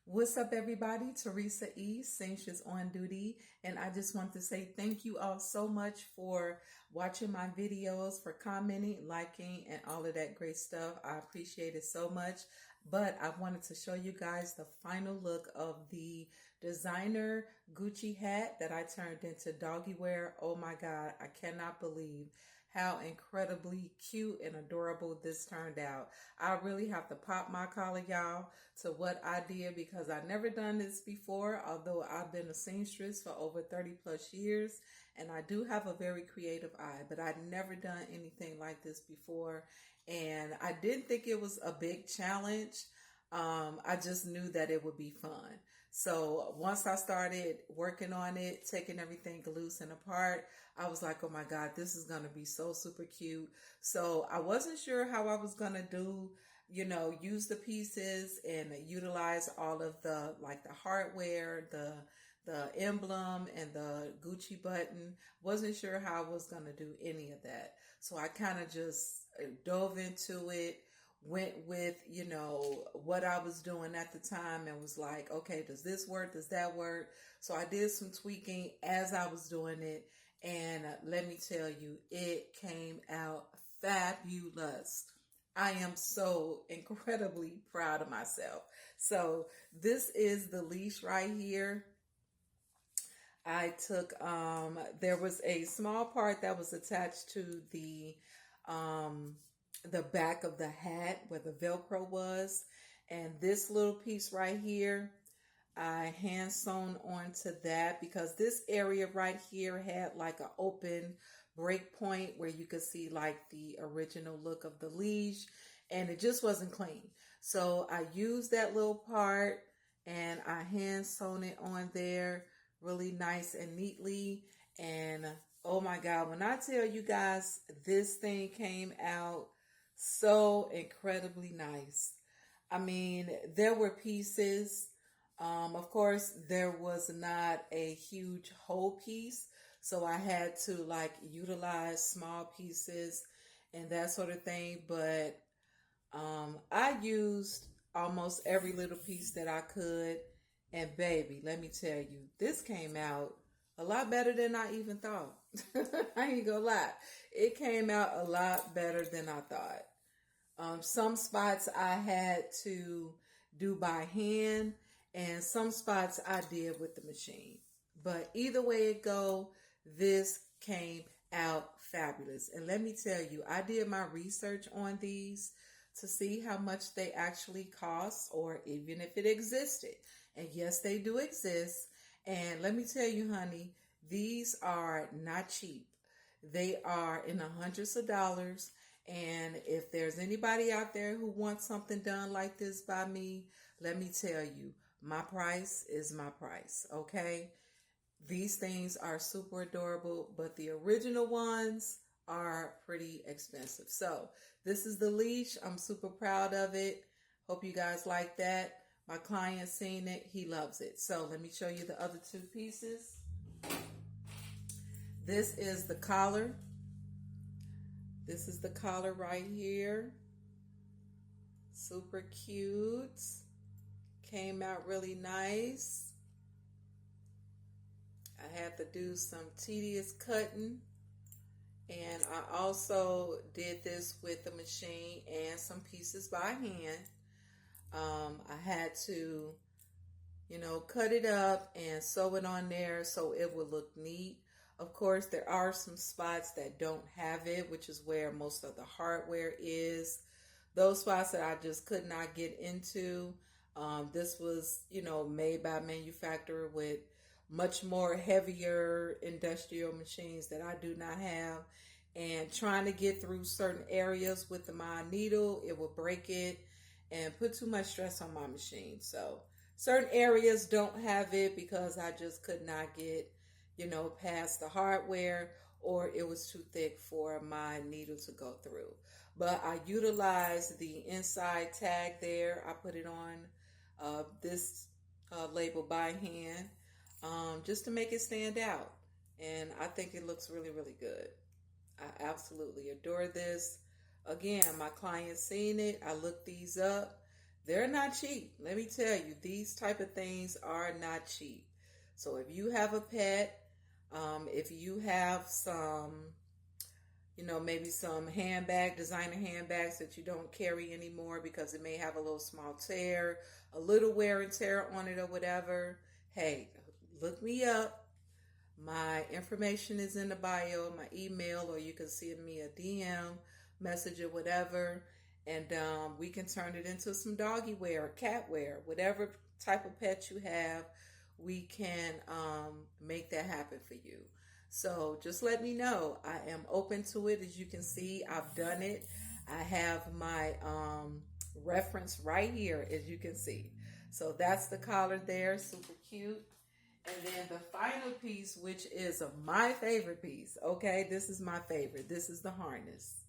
What's up, everybody? Teresa E. Seamstress on duty, and I just want to say thank you all so much for watching my videos, for commenting, liking, and all of that great stuff. I appreciate it so much. But I wanted to show you guys the final look of the designer Gucci hat that I turned into doggy wear. Oh my God, I cannot believe how incredibly cute and adorable this turned out. I really have to pop my collar, y'all, to what I did because I never done this before, although I've been a seamstress for over 30 plus years and I do have a very creative eye, but I'd never done anything like this before, and I didn't think it was a big challenge. I just knew that it would be fun. So once I started working on it, taking everything loose and apart, I was like, oh my God, this is going to be so super cute. So I wasn't sure how I was going to do, use the pieces and utilize all of the, like the hardware, the emblem and the Gucci button. Wasn't sure how I was going to do any of that. So I kind of just dove into it, went with, what I was doing at the time and was like, okay, does this work? Does that work? So I did some tweaking as I was doing it. And let me tell you, it came out fabulous. I am so incredibly proud of myself. So this is the leash right here. I took, there was a small part that was attached to the back of the hat where the Velcro was. And this little piece right here, I hand sewn onto that because this area right here had like an open break point where you could see like the original look of the leash, and it just wasn't clean. So I used that little part and I hand sewn it on there really nice and neatly. And oh my God, when I tell you guys, this thing came out so incredibly nice. I mean, there were pieces. Of course, there was not a huge whole piece, so I had to like utilize small pieces and that sort of thing. But I used almost every little piece that I could. And baby, let me tell you, this came out a lot better than I even thought. I ain't gonna lie. It came out a lot better than I thought. Some spots I had to do by hand, and some spots I did with the machine. But either way it go, this came out fabulous. And let me tell you, I did my research on these to see how much they actually cost, or even if it existed. And yes, they do exist. And let me tell you, honey, these are not cheap. They are in the hundreds of dollars. And if there's anybody out there who wants something done like this by me, let me tell you, my price is my price, okay? These things are super adorable, but the original ones are pretty expensive. So this is the leash. I'm super proud of it. Hope you guys like that. My client seen it. He loves it. So let me show you the other two pieces. This is the collar. This is the collar right here. Super cute. Came out really nice. I had to do some tedious cutting. And I also did this with the machine and some pieces by hand. I had to, cut it up and sew it on there so it would look neat. Of course, there are some spots that don't have it, which is where most of the hardware is. Those spots that I just could not get into. This was, made by a manufacturer with much more heavier industrial machines that I do not have. And trying to get through certain areas with my needle, it would break it and put too much stress on my machine. So certain areas don't have it because I just could not get, past the hardware, or it was too thick for my needle to go through. But I utilized the inside tag there. I put it on this label by hand just to make it stand out. And I think it looks really, really good. I absolutely adore this. Again, my client seen it. I looked these up. They're not cheap. Let me tell you, these type of things are not cheap. So if you have a pet, if you have some, maybe some designer handbags that you don't carry anymore because it may have a little small tear, a little wear and tear on it or whatever, hey, look me up. My information is in the bio, my email, or you can send me a DM message or whatever, and we can turn it into some doggy wear, cat wear, whatever type of pet you have. We can make that happen for you. So just let me know. I am open to it. As you can see, I've done it. I have my reference right here, as you can see. So that's the collar there, super cute. And then the final piece, which is my favorite piece, okay? This is my favorite. This is the harness.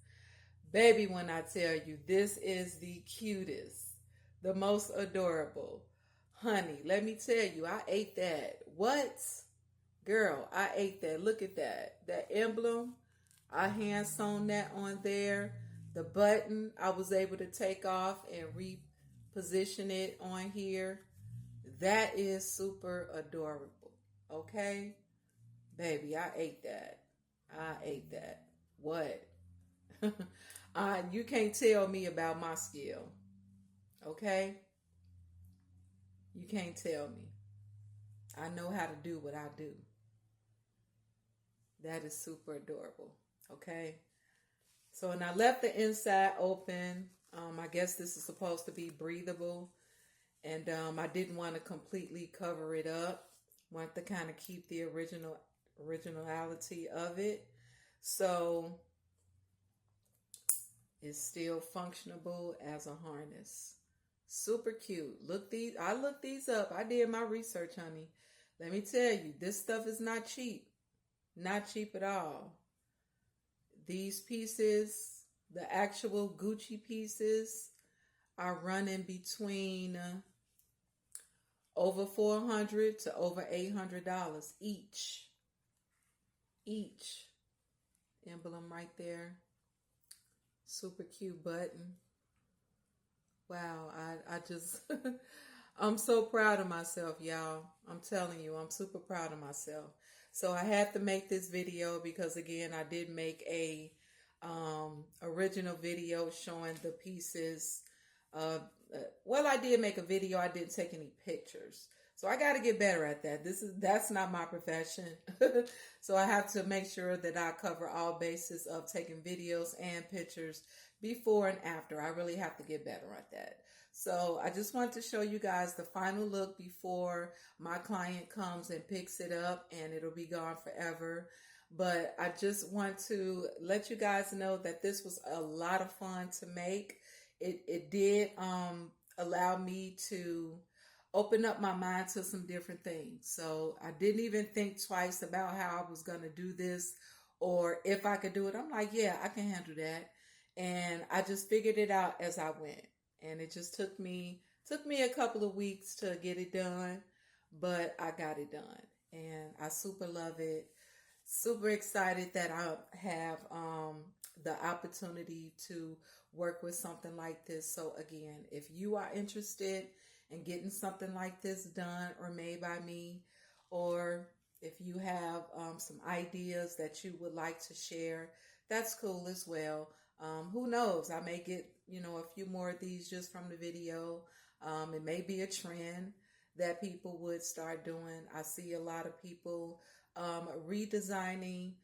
Baby, when I tell you, this is the cutest, the most adorable. Honey, let me tell you, I ate that. What? Girl, I ate that. Look at that. That emblem, I hand sewn that on there. The button, I was able to take off and reposition it on here. That is super adorable. Okay? Baby, I ate that. I ate that. What? You can't tell me about my skill. Okay? You can't tell me. I know how to do what I do. That is super adorable. Okay? So, and I left the inside open. I guess this is supposed to be breathable. And I didn't want to completely cover it up. Want to kind of keep the originality of it. So it's still functionable as a harness. Super cute. I looked these up. I did my research, honey. Let me tell you, this stuff is not cheap. Not cheap at all. These pieces, the actual Gucci pieces, are running between over $400 to over $800 each. Each. Emblem right there. Super cute button. Wow, I just, I'm so proud of myself, y'all. I'm telling you, I'm super proud of myself. So I had to make this video because, again, I did make a original video showing the pieces. Well, I did make a video. I didn't take any pictures. So I got to get better at that. That's not my profession. So I have to make sure that I cover all bases of taking videos and pictures before and after. I really have to get better at that. So I just want to show you guys the final look before my client comes and picks it up, and it'll be gone forever. But I just want to let you guys know that this was a lot of fun to make. It did allow me to open up my mind to some different things. So I didn't even think twice about how I was going to do this or if I could do it. I'm like, yeah, I can handle that. And I just figured it out as I went. And it just took me a couple of weeks to get it done, but I got it done. And I super love it. Super excited that I have the opportunity to work with something like this. So again, if you are interested in getting something like this done or made by me, or if you have some ideas that you would like to share, that's cool as well. Who knows? I may get, a few more of these just from the video. It may be a trend that people would start doing. I see a lot of people redesigning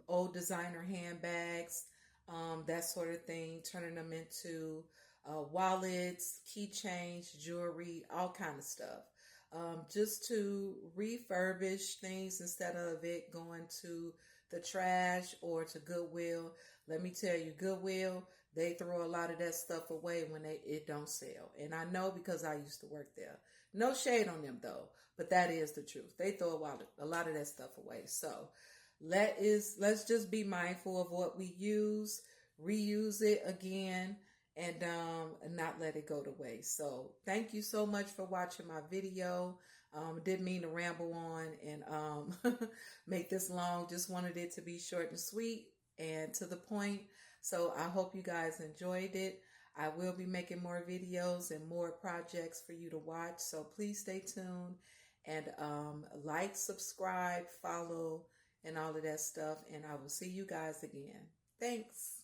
old designer handbags, that sort of thing, turning them into wallets, keychains, jewelry, all kind of stuff. Just to refurbish things instead of it going to the trash or to Goodwill. Let me tell you, Goodwill, they throw a lot of that stuff away when it don't sell. And I know because I used to work there. No shade on them though, but that is the truth. They throw a lot of that stuff away. So let's just be mindful of what we use, reuse it again, and not let it go to waste. So thank you so much for watching my video. Didn't mean to ramble on and make this long. Just wanted it to be short and sweet and to the point. So I hope you guys enjoyed it. I will be making more videos and more projects for you to watch. So please stay tuned and like, subscribe, follow, and all of that stuff. And I will see you guys again. Thanks.